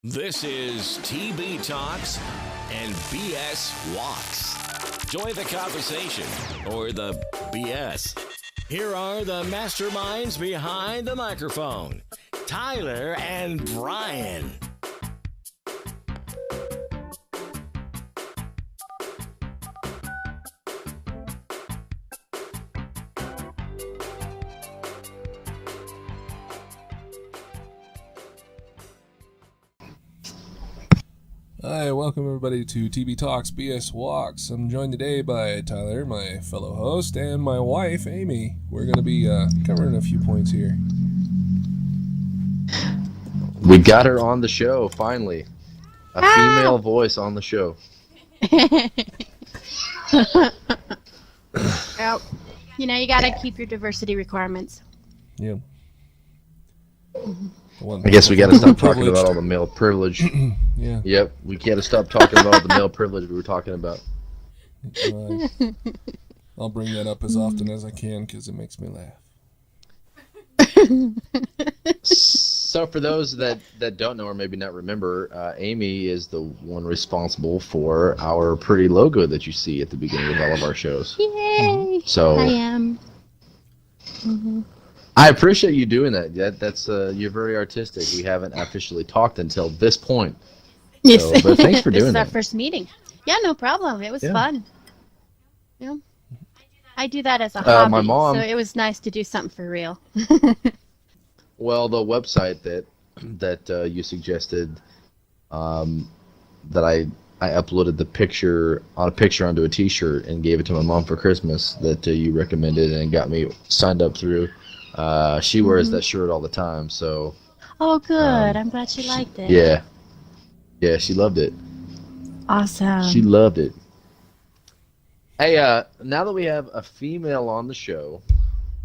This is TB Talks and BS Walks. Join the conversation or the BS. Here are the masterminds behind the microphone, Tyler and Brian. Hi, welcome everybody to TB Talks BS Walks. I'm joined today by Tyler, my fellow host, and my wife, Amy. We're going to be covering a few points here. We got her on the show, finally. A female voice on the show. Well, you know, you got to keep your diversity requirements. Yeah. I guess we got to stop talking about all the male privilege. Yeah. Yep, we got to stop talking about all the male privilege we were talking about. I'll bring that up as often as I can because it makes me laugh. So for those that don't know or maybe not remember, Amy is the one responsible for our pretty logo that you see at the beginning of all of our shows. Yay! So I am. Mm-hmm. I appreciate you doing that. That's you're very artistic. We haven't officially talked until this point. Yes. So, but thanks for doing This is our that. first meeting. Yeah, no problem. It was fun. Yeah. I do that as a hobby, my mom, so it was nice to do something for real. Well, the website that you suggested, that I uploaded the picture onto a T-shirt and gave it to my mom for Christmas that you recommended and got me signed up through. She wears that shirt all the time, so. Oh, good. I'm glad she liked it. Yeah, she loved it. Awesome. She loved it. Hey, now that we have a female on the show,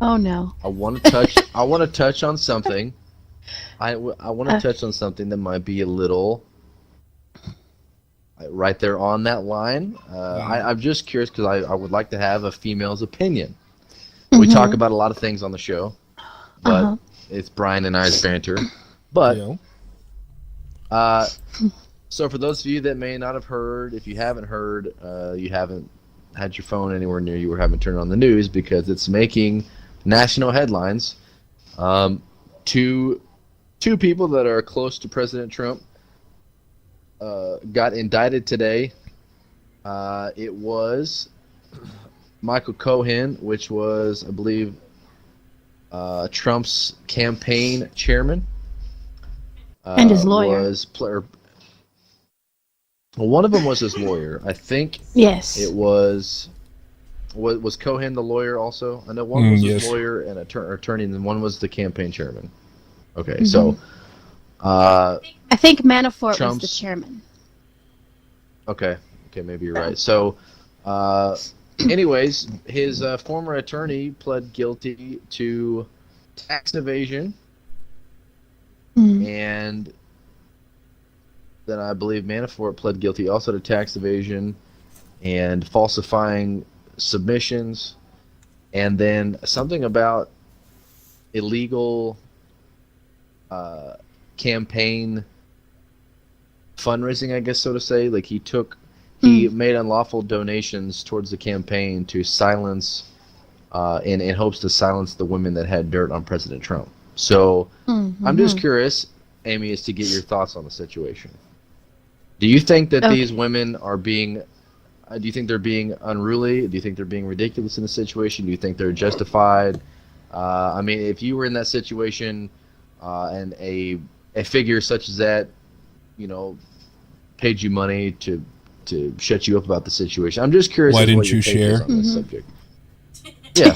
oh no, I want to touch on something. I want to touch on something that might be a little right there on that line. I'm just curious because I would like to have a female's opinion. We talk about a lot of things on the show, but it's Brian and I's banter. But so for those of you that may not have heard, if you haven't heard, you haven't had your phone anywhere near you or haven't turned on the news because it's making national headlines. Two people that are close to President Trump got indicted today. It was Michael Cohen, which was, I believe, Trump's campaign chairman. And his lawyer. One of them was his lawyer. I think it was Cohen the lawyer also? I know one was his lawyer and attorney, and then one was the campaign chairman. Okay, so I think Manafort was the chairman. Okay, maybe you're right. So, anyways, his former attorney pled guilty to tax evasion, and then I believe Manafort pled guilty also to tax evasion and falsifying submissions, and then something about illegal campaign fundraising, I guess so to say. Like he made unlawful donations towards the campaign to silence, in hopes to silence the women that had dirt on President Trump. So I'm just curious, Amy, is to get your thoughts on the situation. Do you think that these women are being, do you think they're being unruly? Do you think they're being ridiculous in the situation? Do you think they're justified? I mean, if you were in that situation, and a figure such as that, paid you money to shut you up about the situation. I'm just curious. Why didn't you take is share? on this subject. Yeah.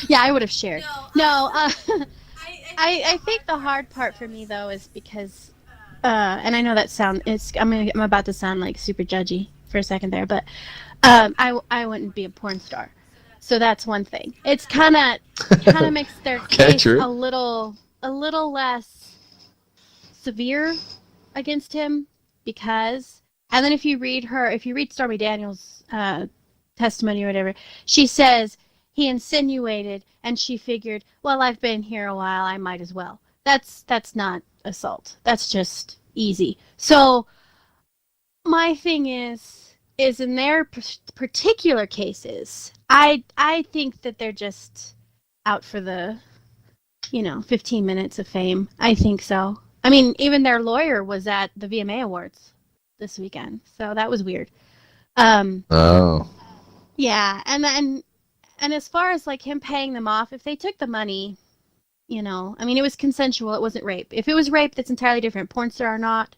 Yeah, I would have shared. No, I think the hard part for me though is because, and I know that I'm about to sound like super judgy for a second there, but I wouldn't be a porn star, so that's one thing. It's kind of makes their case a little less severe against him because, and then if you read Stormy Daniels' testimony or whatever, she says he insinuated and she figured, well, I've been here a while, I might as well. That's not assault. That's just easy. So my thing is in their particular cases, I think that they're just out for the 15 minutes of fame. I think so. I mean, even their lawyer was at the VMA Awards this weekend, so that was weird. Oh. Yeah, and as far as like him paying them off, if they took the money, I mean, it was consensual. It wasn't rape. If it was rape, that's entirely different. Porn star or not,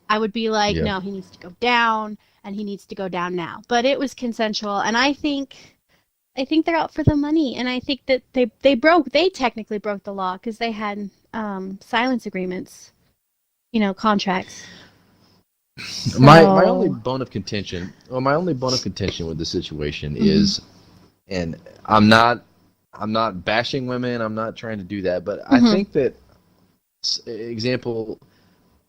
I would be like, Yeah. no, he needs to go down, and he needs to go down now. But it was consensual, and I think they're out for the money, and I think that they technically broke the law because they had silence agreements, contracts. So, My only bone of contention with the situation is, and I'm not bashing women. I'm not trying to do that, but I think that, example,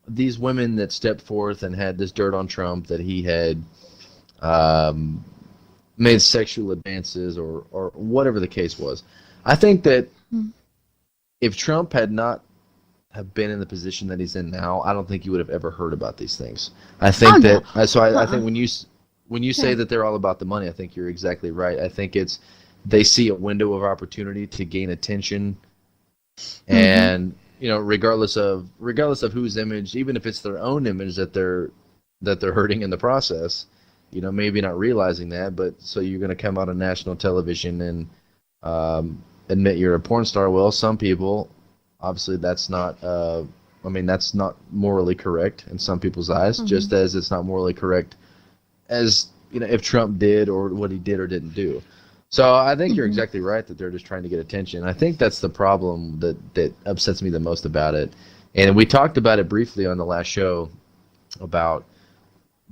these women that stepped forth and had this dirt on Trump that he had made sexual advances or whatever the case was. I think that if Trump had not have been in the position that he's in now, I don't think he would have ever heard about these things. I think I think when you say that they're all about the money, I think you're exactly right. I think it's they see a window of opportunity to gain attention, and regardless of whose image, even if it's their own image that they're hurting in the process, maybe not realizing that, but so you're going to come out on national television and admit you're a porn star. Well, some people, obviously, that's not. That's not morally correct in some people's eyes. Just as it's not morally correct, as if Trump did or what he did or didn't do. So I think you're exactly right that they're just trying to get attention. I think that's the problem that upsets me the most about it. And we talked about it briefly on the last show about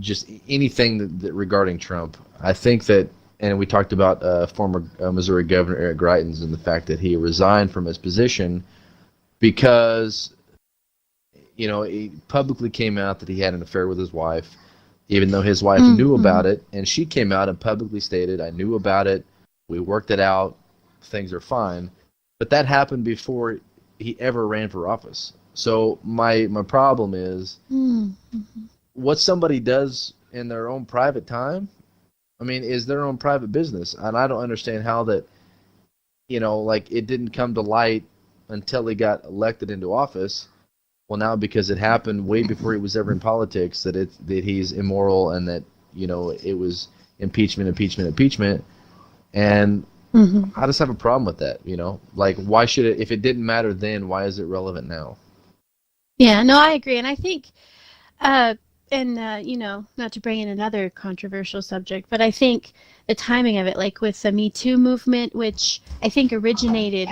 just anything that regarding Trump. I think that, and we talked about former Missouri Governor Eric Greitens and the fact that he resigned from his position because, he publicly came out that he had an affair with his wife, even though his wife knew about it, and she came out and publicly stated, I knew about it, we worked it out, things are fine. But that happened before he ever ran for office. So my problem is what somebody does in their own private time, is their own private business. And I don't understand how that, it didn't come to light until he got elected into office. Well, now because it happened way before he was ever in politics, that he's immoral and that, it was impeachment. And I just have a problem with that, Why should it, if it didn't matter then, why is it relevant now? Yeah, no, I agree. And I think, not to bring in another controversial subject, but I think the timing of it, like with the Me Too movement, which I think originated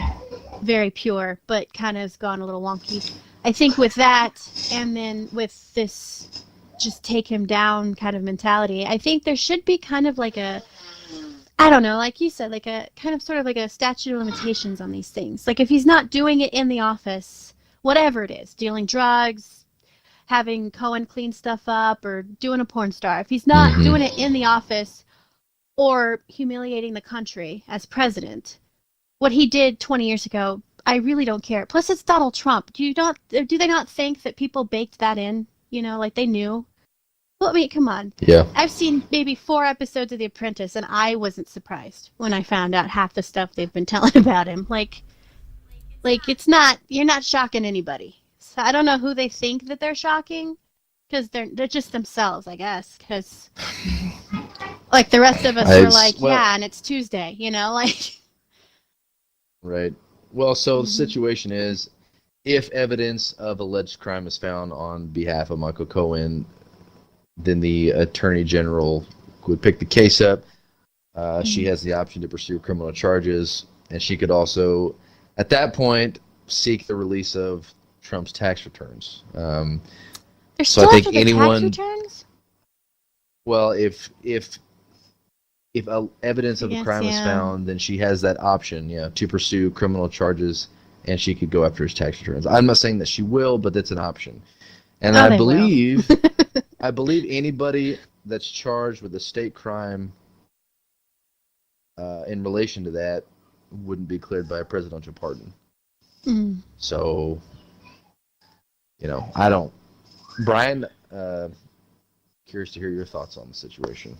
very pure, but kind of has gone a little wonky. I think with that, and then with this just take him down kind of mentality, I think there should be kind of like a, I don't know, like you said, like a kind of sort of like a statute of limitations on these things. Like if he's not doing it in the office, whatever it is, dealing drugs, having Cohen clean stuff up, or doing a porn star, if he's not doing it in the office or humiliating the country as president, what he did 20 years ago, I really don't care. Plus, it's Donald Trump. Do they not think that people baked that in? Like they knew? Well, come on. Yeah. I've seen maybe 4 episodes of The Apprentice, and I wasn't surprised when I found out half the stuff they've been telling about him. Like you're not shocking anybody. So I don't know who they think that they're shocking, because they're just themselves, I guess. Because like the rest of us are like, yeah, and it's Tuesday, Right. Well, so the situation is, if evidence of alleged crime is found on behalf of Michael Cohen, then the Attorney General would pick the case up. She has the option to pursue criminal charges, and she could also, at that point, seek the release of Trump's tax returns. They're still after the tax returns? Well, if evidence of a crime is found, then she has that option, to pursue criminal charges, and she could go after his tax returns. I'm not saying that she will, but that's an option. And I believe anybody that's charged with a state crime in relation to that wouldn't be cleared by a presidential pardon. So, I don't Brian, curious to hear your thoughts on the situation.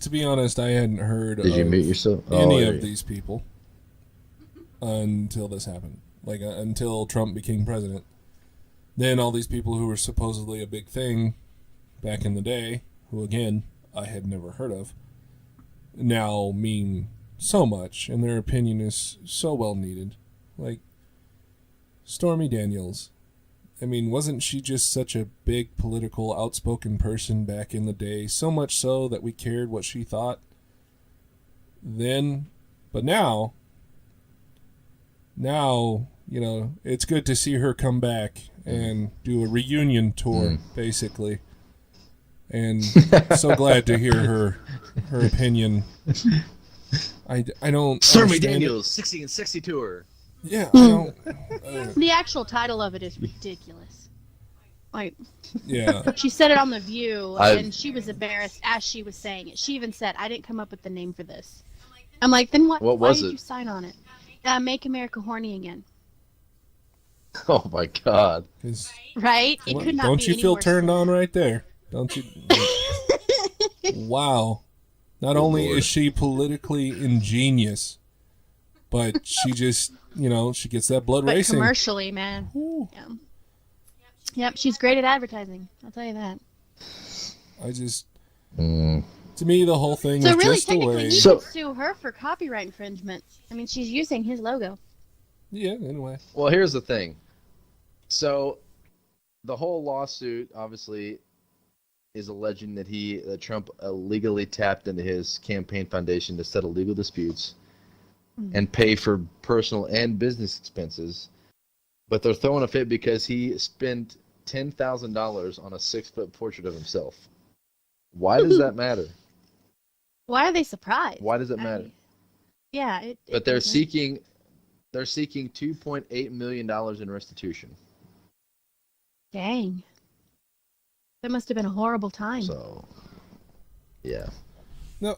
To be honest, I hadn't heard Did you mute yourself? any of these people until this happened. Like, until Trump became president. Then all these people who were supposedly a big thing back in the day, who, again, I had never heard of, now mean so much, and their opinion is so well needed. Like, Stormy Daniels. I mean, wasn't she just such a big political, outspoken person back in the day? So much so that we cared what she thought then. But now, you know, it's good to see her come back and do a reunion tour, basically. And so glad to hear her opinion. I don't Stormy Daniels, 60 and 60 tour. Yeah, I don't... The actual title of it is ridiculous. Like, yeah. she said it on The View, and she was embarrassed as she was saying it. She even said, I didn't come up with the name for this. I'm like, then why did you sign on it? Make America Horny Again. Oh my God. Right? It could not don't be you any feel worse turned than on right there? Don't you? Wow. Not only is she politically ingenious, but she just, you know, she gets that blood racing. Commercially, man. Yeah. Yep, she's great at advertising. I'll tell you that. I just... To me, the whole thing so was really, just a way... technically, you could sue her for copyright infringement. I mean, she's using his logo. Yeah, anyway. Well, here's the thing. So, the whole lawsuit, obviously, is alleging that Trump illegally tapped into his campaign foundation to settle legal disputes and pay for personal and business expenses. But they're throwing a fit because he spent $10,000 on a 6-foot portrait of himself. Why does that matter? Why are they surprised? Why does it matter? But they're seeking $2.8 million in restitution. Dang. That must have been a horrible time. So, yeah. No,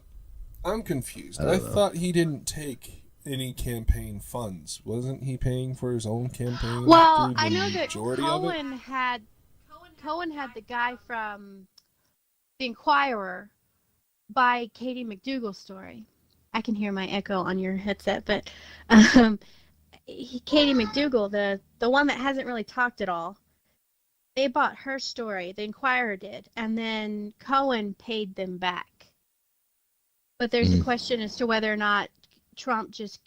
I'm confused. I thought he didn't take any campaign funds. Wasn't he paying for his own campaign? Well, I know that Cohen had the guy from The Inquirer buy Katie McDougal's story. I can hear my echo on your headset, but Katie McDougal, the one that hasn't really talked at all, they bought her story, The Inquirer did, and then Cohen paid them back. But there's a question as to whether or not Trump just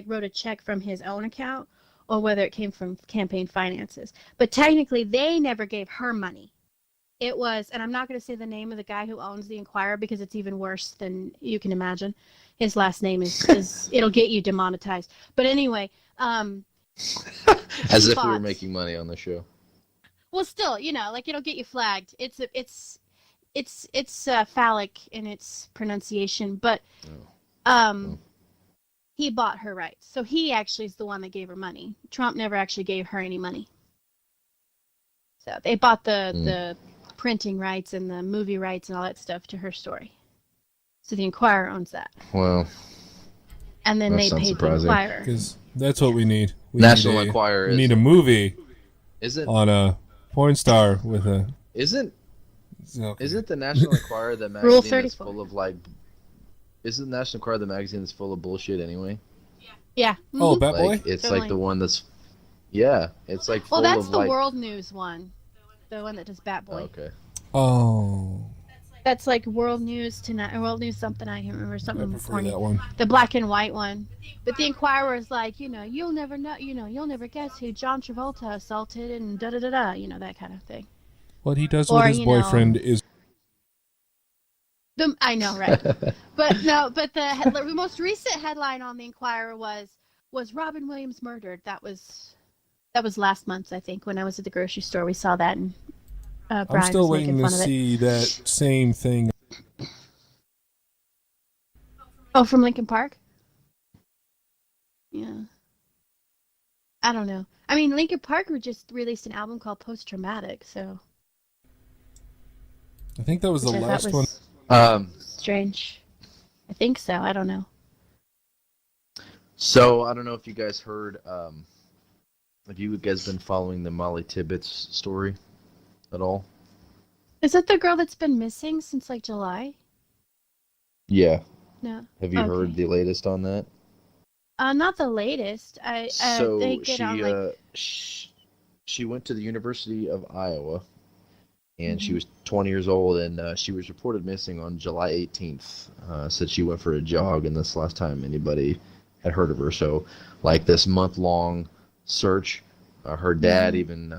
wrote a check from his own account, or whether it came from campaign finances. But technically, they never gave her money. It was, and I'm not going to say the name of the guy who owns The Inquirer because it's even worse than you can imagine. His last name is it'll get you demonetized. But anyway, as if we were making money on the show. Well, still, you know, like it'll get you flagged. It's phallic in its pronunciation, but he bought her rights, so he actually is the one that gave her money. Trump never actually gave her any money. So they bought the printing rights and the movie rights and all that stuff to her story. So the Inquirer owns that. Well, and then they paid the Inquirer. Because that's what we need. National Enquirer. We need a movie. Is it on a porn star with a? Isn't the National Enquirer the Rule magazine 34. that's full of like? Isn't the National Enquirer the magazine that's full of bullshit anyway? Yeah. Mm-hmm. Oh, Bat Boy. It's totally. Like the one that's. Yeah, it's like. Well, full that's of the like... World News one, the one that does Bat Boy. Okay. Oh. That's like World News Tonight, or World News something. I can't remember something. I prefer that one. The black and white one. But the Inquirer is like, you know, you'll never know, you know, you'll never guess who John Travolta assaulted and da da da da, you know, that kind of thing. What he does with his boyfriend is. I know, right? But the most recent headline on the Inquirer was Robin Williams murdered. That was last month, I think, when I was at the grocery store. We saw that, and Brian I'm still was waiting making to fun of see that same thing. Oh, from Linkin Park? Yeah. I don't know. I mean, Linkin Park just released an album called Post Traumatic, so. I think that was the last one. Strange. I think so. I don't know. So I don't know if you guys heard. Have you guys been following the Molly Tibbetts story at all? Is that the girl that's been missing since like July? Yeah. No. Have you heard the latest on that? Not the latest. So they get on like she went to the University of Iowa, and she was 20 years old, and she was reported missing on July 18th. Said she went for a jog, and that's the last time anybody had heard of her. So, like this month-long search, her dad even,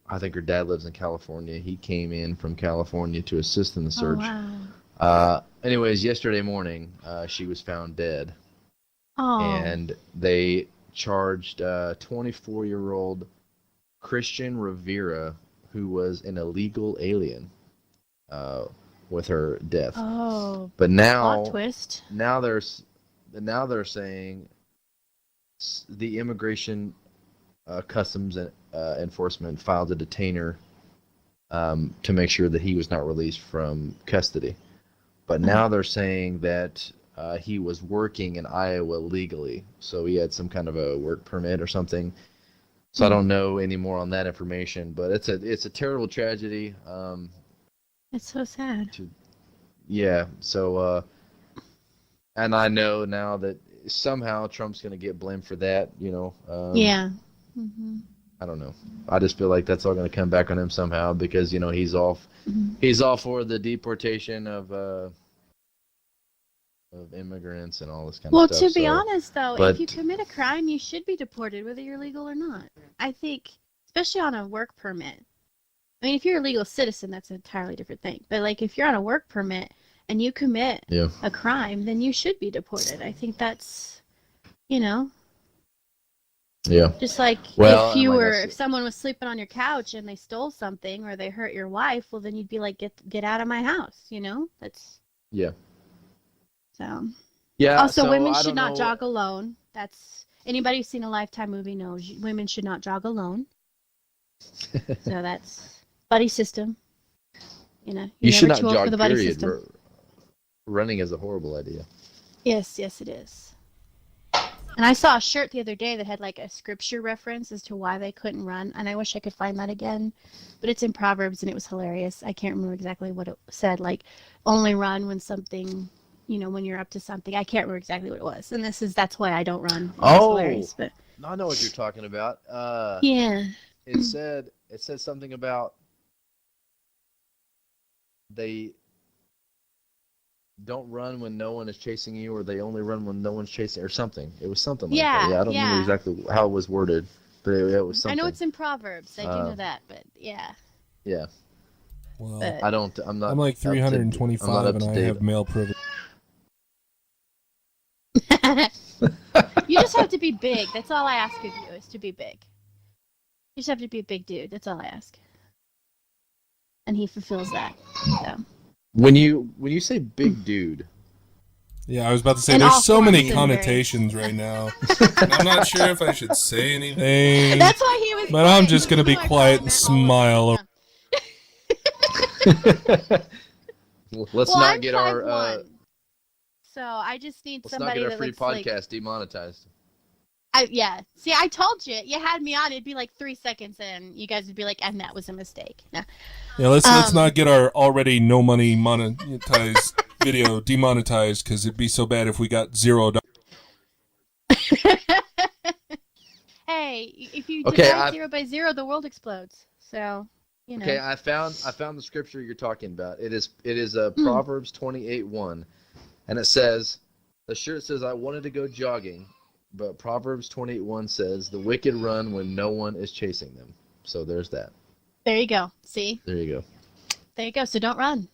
I think her dad lives in California. He came in from California to assist in the search. Oh, wow. Anyways, yesterday morning, she was found dead. Oh. And they charged 24-year-old Christian Rivera, who was an illegal alien, with her death. Oh. But now, plot twist. Now they're saying the Immigration Customs Enforcement filed to detain her to make sure that he was not released from custody. But now they're saying that he was working in Iowa legally, so he had some kind of a work permit or something. So I don't know any more on that information, but it's a terrible tragedy. It's so sad. Yeah. So, and I know now that somehow Trump's going to get blamed for that. Yeah. Mm-hmm. I don't know. I just feel like that's all going to come back on him somehow because he's all for the deportation of immigrants and all this kind of stuff. Well, to be honest, though, if you commit a crime, you should be deported, whether you're legal or not. I think, especially on a work permit. I mean, if you're a legal citizen, that's an entirely different thing. But, like, if you're on a work permit and you commit a crime, then you should be deported. I think that's, Yeah. Just like if someone was sleeping on your couch and they stole something or they hurt your wife, well, then you'd be like, get out of my house, That's... Yeah. So. Yeah. Also, women should not jog alone. That's anybody who's seen a Lifetime movie knows women should not jog alone. So that's buddy system. You should not jog. For the buddy system. Running is a horrible idea. Yes, it is. And I saw a shirt the other day that had like a scripture reference as to why they couldn't run, and I wish I could find that again. But it's in Proverbs, and it was hilarious. I can't remember exactly what it said. Like, only run when something. When you're up to something. I can't remember exactly what it was. And that's why I don't run. Hilarious, but... I know what you're talking about. Yeah. It said something about they don't run when no one is chasing you, or they only run when no one's chasing, or something. It was something like that. Yeah, I don't remember exactly how it was worded, but it was something. I know it's in Proverbs. I do know that, but yeah. Yeah. Well, I'm not. I'm like 325 and I have male privilege. You just have to be big. That's all I ask of you, is to be big. You just have to be a big dude. That's all I ask. And he fulfills that. So. When you say big dude. Yeah, I was about to say, there's so many connotations right now. I'm not sure if I should say anything. That's why he was. But I'm just going to be quiet and smile. Let's not get our... So I just need let's somebody that looks like... Let's not get our free podcast demonetized. Yeah. See, I told you. You had me on. It'd be like 3 seconds, and you guys would be like, and that was a mistake. No. Yeah, let's not get our already no money monetized video demonetized, because it'd be so bad if we got $0. Hey, if you divide 0 by 0, the world explodes. So... Okay, I found the scripture you're talking about. It is Proverbs 28:1, and it says, the shirt says, I wanted to go jogging, but Proverbs 28:1 says, the wicked run when no one is chasing them. So there's that. There you go. See? There you go. There you go. So don't run.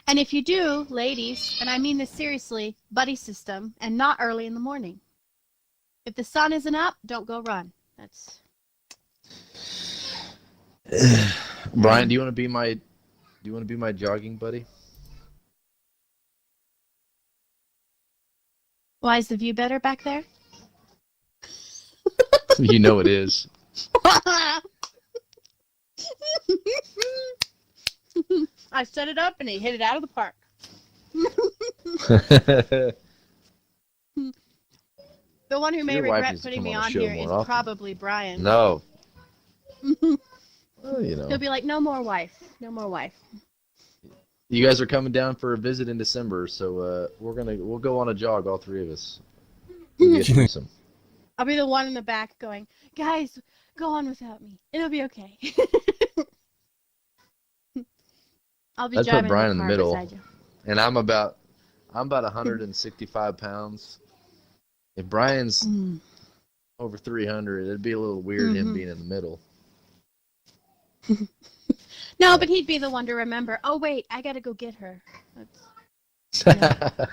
And if you do, ladies, and I mean this seriously, buddy system, and not early in the morning. If the sun isn't up, don't go run. That's... Brian, do you want to be my jogging buddy? Why is the view better back there? You know it is. I set it up and he hit it out of the park. The one who may regret putting me on here is probably Brian. No, Well, you know. He'll be like, no more wife. No more wife. You guys are coming down for a visit in December, so we'll go on a jog, all three of us. It'll be a threesome. I'll be the one in the back going, guys, go on without me. It'll be okay. I'll be I'd driving put Brian in the middle, beside you. and I'm about 165 pounds. If Brian's over 300, it'd be a little weird him being in the middle. No, but he'd be the one to remember. Oh wait, I gotta go get her. That's,